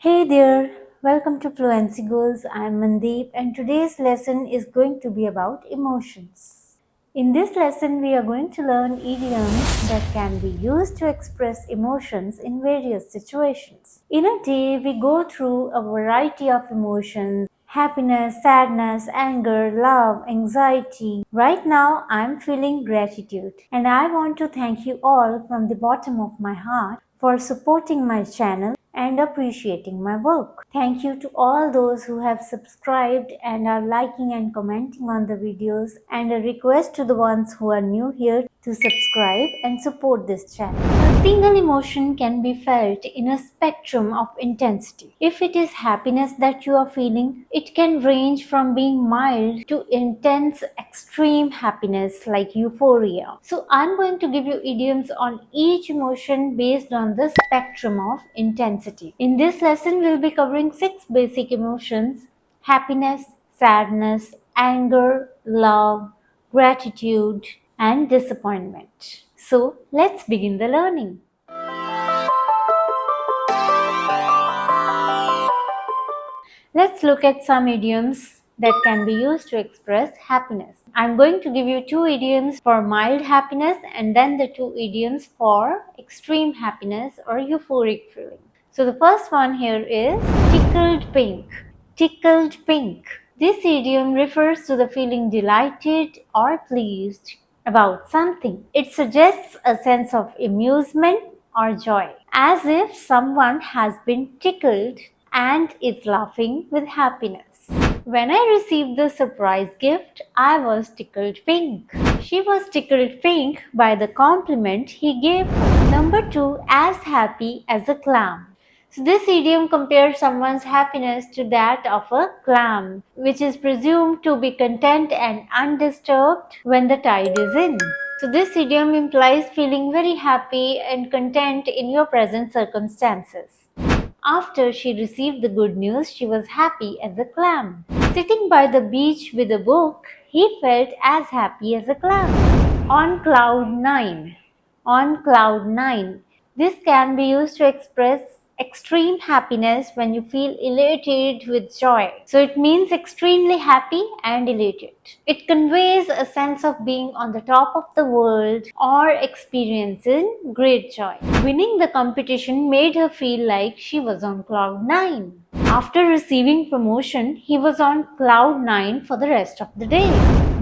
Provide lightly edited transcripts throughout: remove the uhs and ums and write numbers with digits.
Hey there, welcome to Fluency Goals. I'm Mandeep, and today's lesson is going to be about emotions. In this lesson, we are going to learn idioms that can be used to express emotions in various situations. In a day, we go through a variety of emotions: happiness, sadness, anger, love, anxiety. Right now, I'm feeling gratitude, and I want to thank you all from the bottom of my heart for supporting my channel and appreciating my work. Thank you to all those who have subscribed and are liking and commenting on the videos, and a request to the ones who are new here to subscribe and support this channel. A single emotion can be felt in a spectrum of intensity. If it is happiness that you are feeling, it can range from being mild to intense extreme happiness like euphoria. So I'm going to give you idioms on each emotion based on the spectrum of intensity. In this lesson, we'll be covering 6 basic emotions: happiness, sadness, anger, love, gratitude, and disappointment. So let's begin the learning. Let's look at some idioms that can be used to express happiness. I'm going to give you 2 idioms for mild happiness and then the 2 idioms for extreme happiness or euphoric feeling. So the first one here is tickled pink. Tickled pink. This idiom refers to the feeling delighted or pleased about something. It suggests a sense of amusement or joy, as if someone has been tickled and is laughing with happiness. When I received the surprise gift, I was tickled pink. She was tickled pink by the compliment he gave her. Number 2, as happy as a clam. So this idiom compares someone's happiness to that of a clam, which is presumed to be content and undisturbed when the tide is in. So this idiom implies feeling very happy and content in your present circumstances. After she received the good news, she was happy as a clam. Sitting by the beach with a book, he felt as happy as a clam. On cloud 9. On cloud 9. This can be used to express extreme happiness when you feel elated with joy. So it means extremely happy and elated. It conveys a sense of being on the top of the world or experiencing great joy. Winning the competition made her feel like she was on cloud 9. After receiving promotion, he was on cloud 9 for the rest of the day.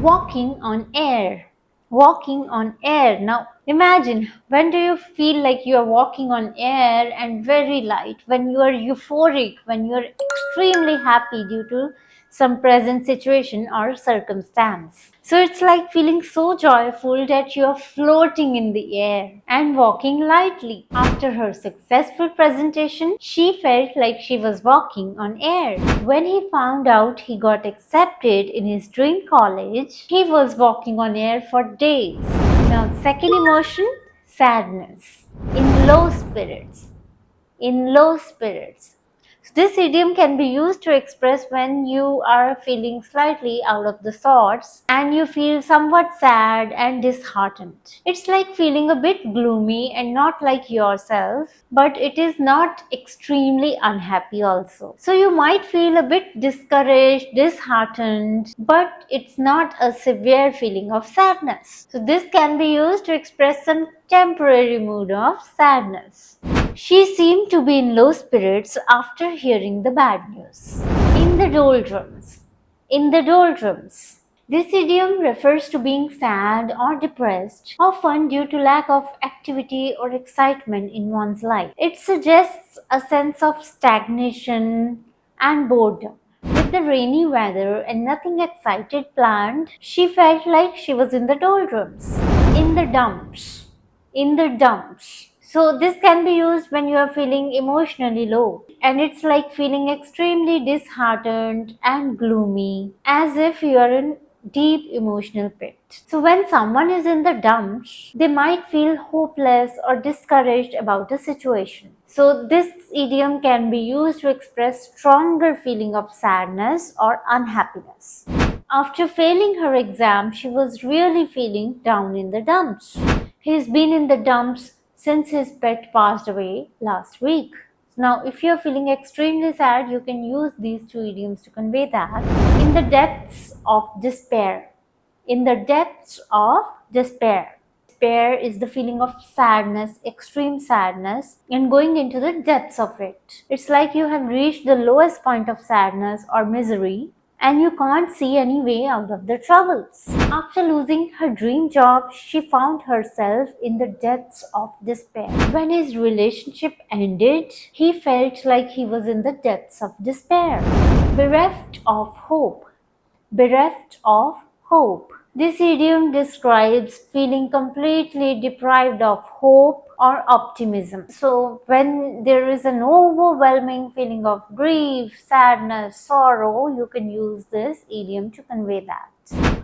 Walking on air. Walking on air. Now imagine, when do you feel like you are walking on air and very light, when you are euphoric, when you are extremely happy due to some present situation or circumstance. So it's like feeling so joyful that you are floating in the air and walking lightly. After her successful presentation, she felt like she was walking on air. When he found out he got accepted in his dream college, he was walking on air for days. Now, second emotion, sadness. In low spirits. In low spirits. So this idiom can be used to express when you are feeling slightly out of the sorts and you feel somewhat sad and disheartened. It's like feeling a bit gloomy and not like yourself, but it is not extremely unhappy also. So you might feel a bit discouraged, disheartened, but it's not a severe feeling of sadness. So this can be used to express some temporary mood of sadness. She seemed to be in low spirits after hearing the bad news. In the doldrums. In the doldrums. This idiom refers to being sad or depressed, often due to lack of activity or excitement in one's life. It suggests a sense of stagnation and boredom. With the rainy weather and nothing exciting planned, she felt like she was in the doldrums. In the dumps. In the dumps. So this can be used when you are feeling emotionally low, and it's like feeling extremely disheartened and gloomy, as if you are in deep emotional pit. So when someone is in the dumps, they might feel hopeless or discouraged about a situation. So this idiom can be used to express stronger feeling of sadness or unhappiness. After failing her exam, she was really feeling down in the dumps. He's been in the dumps since his pet passed away last week. Now, if you're feeling extremely sad, you can use these two idioms to convey that. In the depths of despair. In the depths of despair. Despair is the feeling of sadness, extreme sadness, and going into the depths of it. It's like you have reached the lowest point of sadness or misery and you can't see any way out of the troubles. After losing her dream job, she found herself in the depths of despair. When his relationship ended, he felt like he was in the depths of despair. Bereft of hope. Bereft of hope. This idiom describes feeling completely deprived of hope or optimism. So, when there is an overwhelming feeling of grief, sadness, sorrow, you can use this idiom to convey that.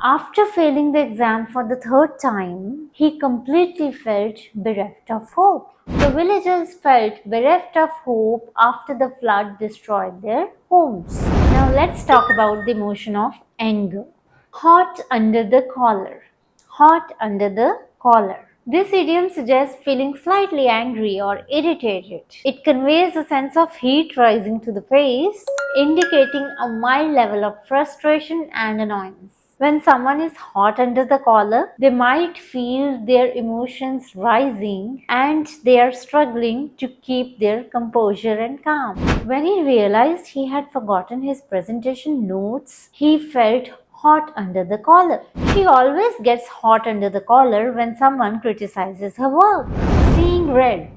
After failing the exam for the third time, he completely felt bereft of hope. The villagers felt bereft of hope after the flood destroyed their homes. Now let's talk about the emotion of anger. Hot under the collar. Hot under the collar. This idiom suggests feeling slightly angry or irritated. It conveys a sense of heat rising to the face, indicating a mild level of frustration and annoyance. When someone is hot under the collar, they might feel their emotions rising and they are struggling to keep their composure and calm. When he realized he had forgotten his presentation notes, he felt hot under the collar. She always gets hot under the collar when someone criticizes her work. Seeing red.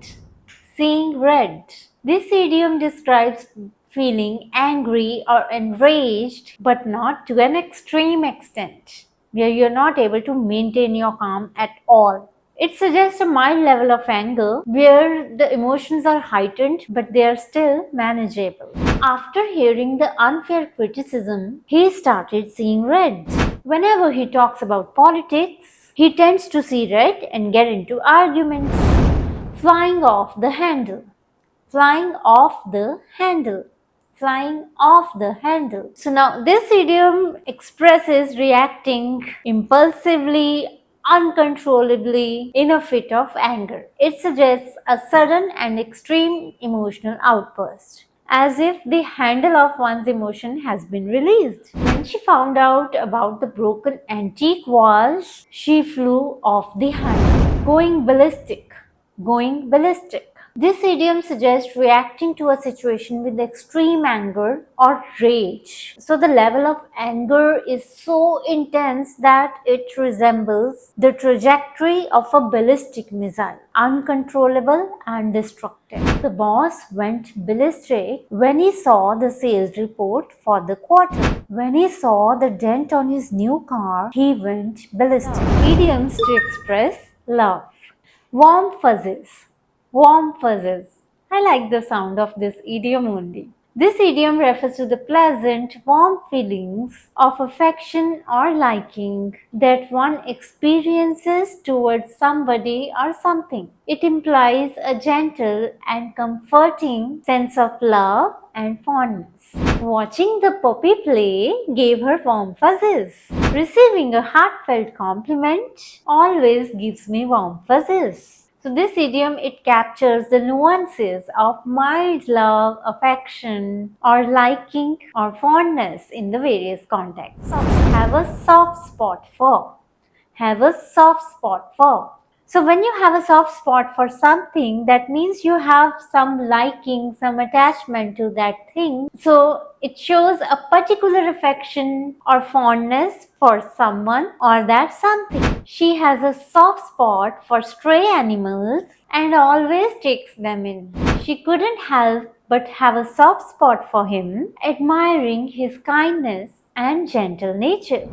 Seeing red. This idiom describes feeling angry or enraged, but not to an extreme extent, where you're not able to maintain your calm at all. It suggests a mild level of anger where the emotions are heightened but they are still manageable. After hearing the unfair criticism, he started seeing red. Whenever he talks about politics, he tends to see red and get into arguments. Flying off the handle. Flying off the handle. Flying off the handle. So now this idiom expresses reacting impulsively, uncontrollably in a fit of anger. It suggests a sudden and extreme emotional outburst, as if the handle of one's emotion has been released. When she found out about the broken antique vase, she flew off the handle, going ballistic. Going ballistic. This idiom suggests reacting to a situation with extreme anger or rage. So the level of anger is so intense that it resembles the trajectory of a ballistic missile, uncontrollable and destructive. The boss went ballistic when he saw the sales report for the quarter. When he saw the dent on his new car, he went ballistic. Idioms to express love. Warm fuzzes. Warm fuzzes. I like the sound of this idiom only. This idiom refers to the pleasant, warm feelings of affection or liking that one experiences towards somebody or something. It implies a gentle and comforting sense of love and fondness. Watching the puppy play gave her warm fuzzes. Receiving a heartfelt compliment always gives me warm fuzzes. So this idiom, it captures the nuances of mild love, affection, or liking or fondness in the various contexts. Have a soft spot for. Have a soft spot for. So when you have a soft spot for something, that means you have some liking, some attachment to that thing. So it shows a particular affection or fondness for someone or that something. She has a soft spot for stray animals and always takes them in. She couldn't help but have a soft spot for him, admiring his kindness and gentle nature.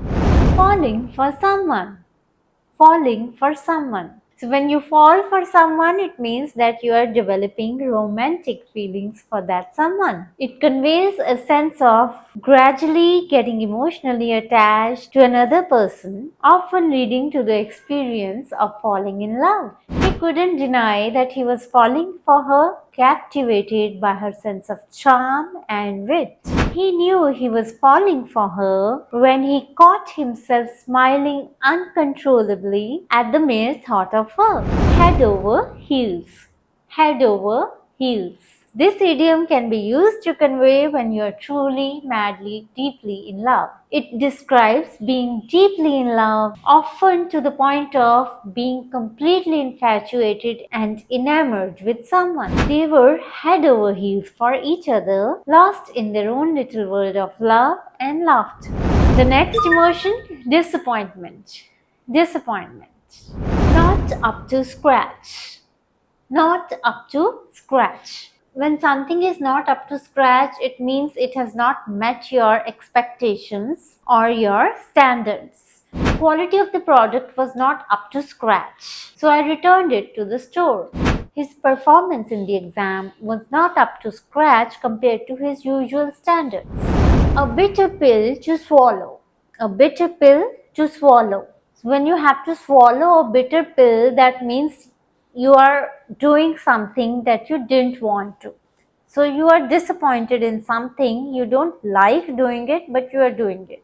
Falling for someone. Falling for someone. So when you fall for someone, it means that you are developing romantic feelings for that someone. It conveys a sense of gradually getting emotionally attached to another person, often leading to the experience of falling in love. He couldn't deny that he was falling for her, captivated by her sense of charm and wit. He knew he was falling for her when he caught himself smiling uncontrollably at the mere thought of her. Head over heels. Head over heels. This idiom can be used to convey when you are truly, madly, deeply in love. It describes being deeply in love, often to the point of being completely infatuated and enamored with someone. They were head over heels for each other, lost in their own little world of love and laughter. The next emotion, disappointment. Disappointment. Not up to scratch. Not up to scratch. When something is not up to scratch, it means it has not met your expectations or your standards. The quality of the product was not up to scratch, so I returned it to the store. His performance in the exam was not up to scratch compared to his usual standards. A bitter pill to swallow. A bitter pill to swallow. So when you have to swallow a bitter pill, that means you are doing something that you didn't want to. So you are disappointed in something, you don't like doing it, but you are doing it.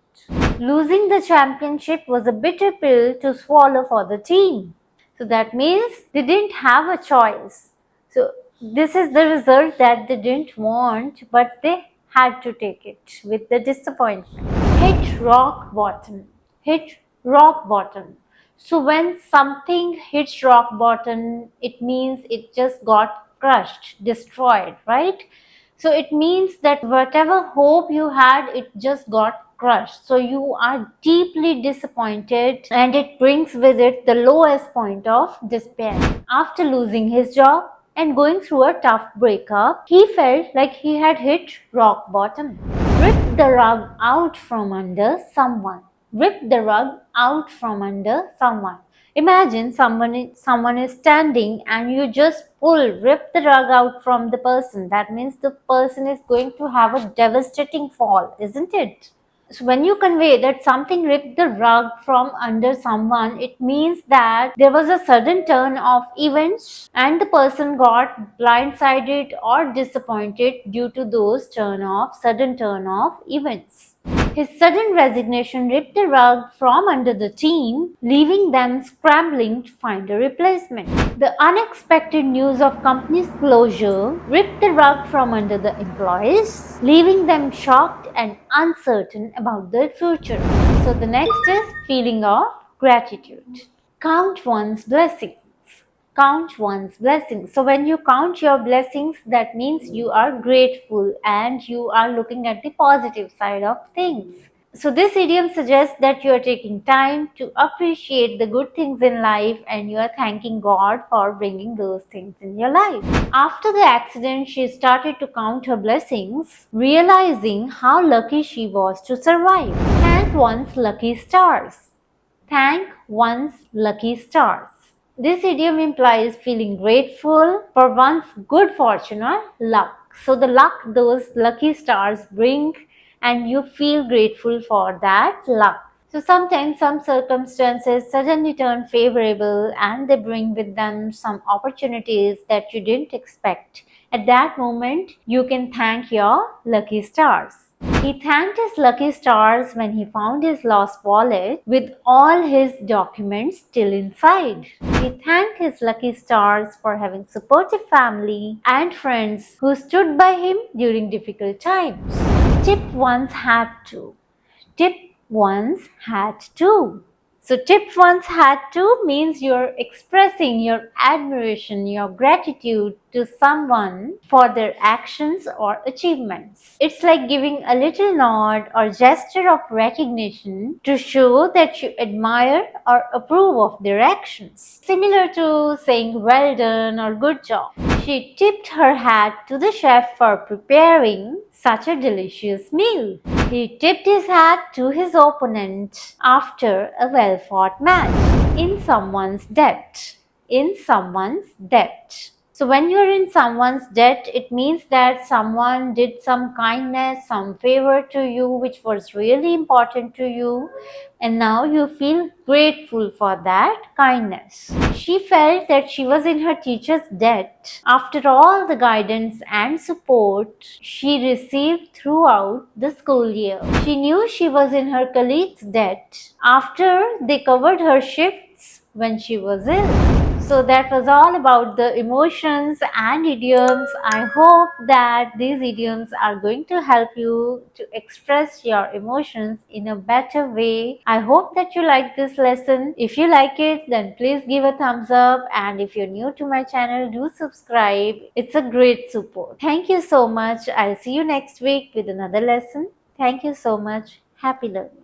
Losing the championship was a bitter pill to swallow for the team. So that means they didn't have a choice. So this is the result that they didn't want, but they had to take it with the disappointment. Hit rock bottom. Hit rock bottom. So when something hits rock bottom, it means it just got crushed, destroyed, right? So it means that whatever hope you had, it just got crushed. So you are deeply disappointed, and it brings with it the lowest point of despair. After losing his job and going through a tough breakup, he felt like he had hit rock bottom. Rip the rug out from under someone. Rip the rug out from under someone. Imagine someone is standing and you just rip the rug out from the person. That means the person is going to have a devastating fall, isn't it? So when you convey that something ripped the rug from under someone, it means that there was a sudden turn of events and the person got blindsided or disappointed due to those sudden turn of events. His sudden resignation ripped the rug from under the team, leaving them scrambling to find a replacement. The unexpected news of company's closure ripped the rug from under the employees, leaving them shocked and uncertain about their future. So the next is feeling of gratitude. Count one's blessings. Count one's blessings. So when you count your blessings, that means you are grateful and you are looking at the positive side of things. So this idiom suggests that you are taking time to appreciate the good things in life and you are thanking God for bringing those things in your life. After the accident, she started to count her blessings, realizing how lucky she was to survive. Thank one's lucky stars. Thank one's lucky stars. This idiom implies feeling grateful for one's good fortune or luck. So the luck those lucky stars bring, and you feel grateful for that luck. So sometimes some circumstances suddenly turn favorable and they bring with them some opportunities that you didn't expect. At that moment, you can thank your lucky stars. He thanked his lucky stars when he found his lost wallet with all his documents still inside. He thanked his lucky stars for having supportive family and friends who stood by him during difficult times. Tip one's hat to. Tip one's hat to. So tip one's hat to means you're expressing your admiration, your gratitude to someone for their actions or achievements. It's like giving a little nod or gesture of recognition to show that you admire or approve of their actions. Similar to saying well done or good job. She tipped her hat to the chef for preparing such a delicious meal. He tipped his hat to his opponent after a well-fought match. In someone's debt. In someone's debt. So when you're in someone's debt, it means that someone did some kindness, some favor to you, which was really important to you, and now you feel grateful for that kindness. She felt that she was in her teacher's debt after all the guidance and support she received throughout the school year. She knew she was in her colleagues' debt after they covered her shifts when she was ill. So that was all about the emotions and idioms. I hope that these idioms are going to help you to express your emotions in a better way. I hope that you like this lesson. If you like it, then please give a thumbs up, and if you're new to my channel, do subscribe. It's a great support. Thank you so much. I'll see you next week with another lesson. Thank you so much. Happy learning.